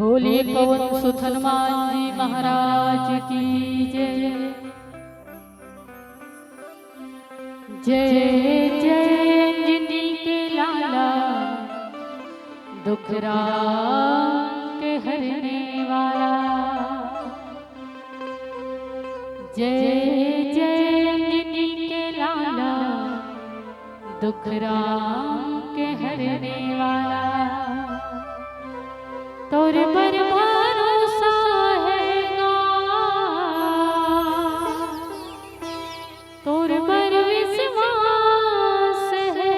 बोले पवन सुत हनुमान जी महाराज की जय। जय जय अंजनी के लाला दुखरा के हरने वाला। जय जय अंजनी के लाला दुखरा के हरने वाला। तोर पर भरोसा है गा, तोर पर विश्वास है।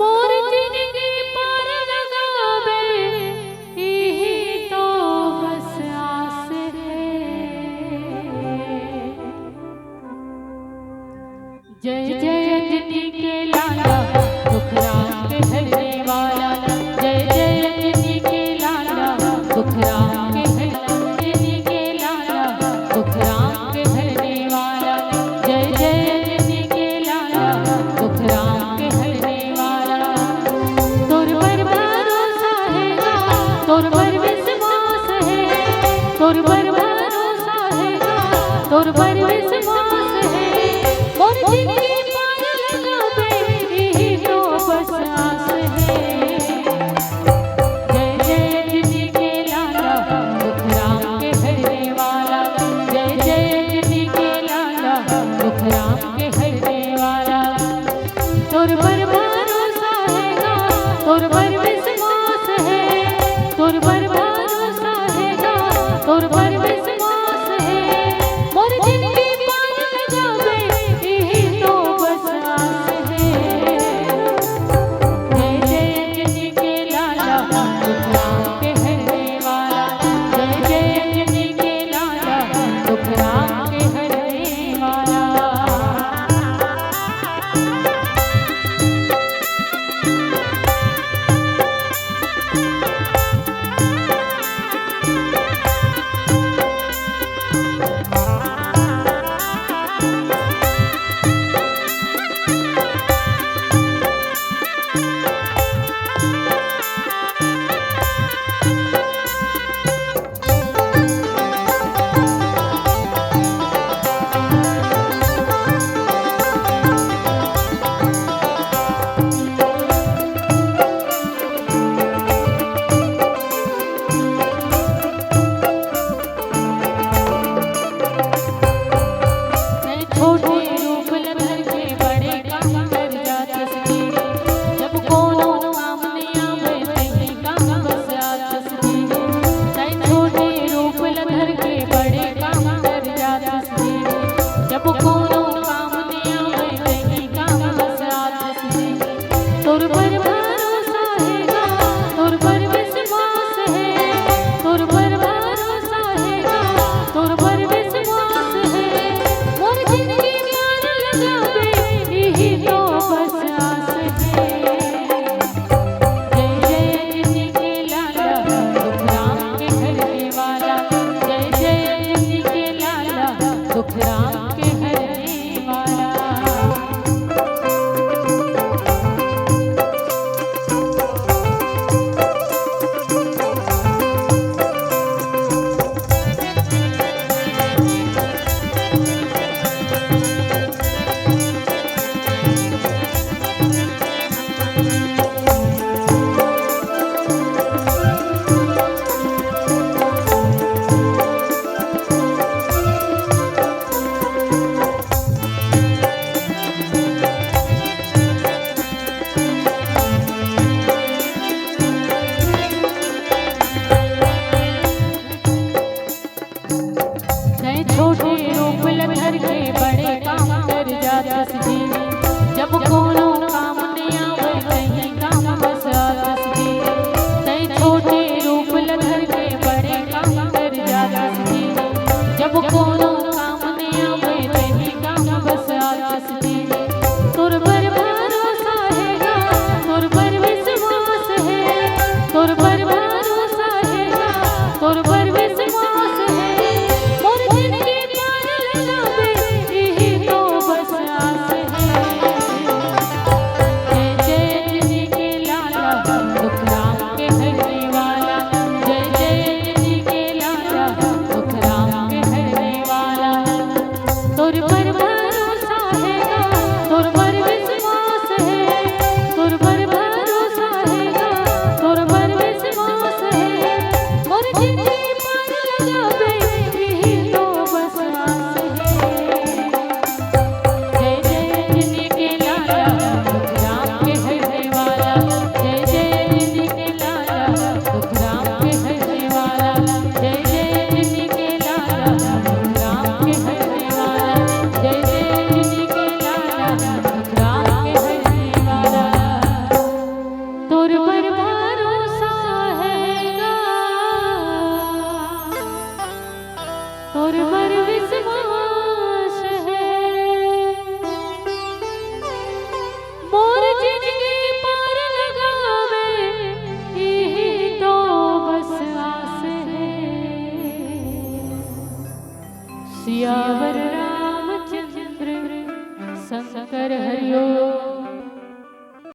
मोर जिंदगी पर लगावे यही तो बस आस है। जय जय अंजनी के लाला दुखरा के हरने वाला। जय जय अंजनी के लाला दुखरा के अंजनी के लाला दुखरा के हरने वाला। जय जय अंजनी के लाला दुखरा के हरने वाला। तोर पर भरोसा है तोर पर विश्वास है। तोर पर भरोसा है तोर पर विश्वास है। मोर जिंदगी पर लगावे यही तो बस आस है। जय जय अंजनी के लाला दुखरा के हरने वाला। जय जय अंजनी के लाला दुखरा के हरने वाला। तोर पर भरोसा है तोर पर विश्वास है। तोर पर भरोसा है तोर पर विश्वास है। मोर जिंदगी पर लगावे यही तो बस आस है। जय जय अंजनी के लाला दुखरा के हरने वाला। जय जय अंजनी के लाला दुखरा के हरने वाला। सियावर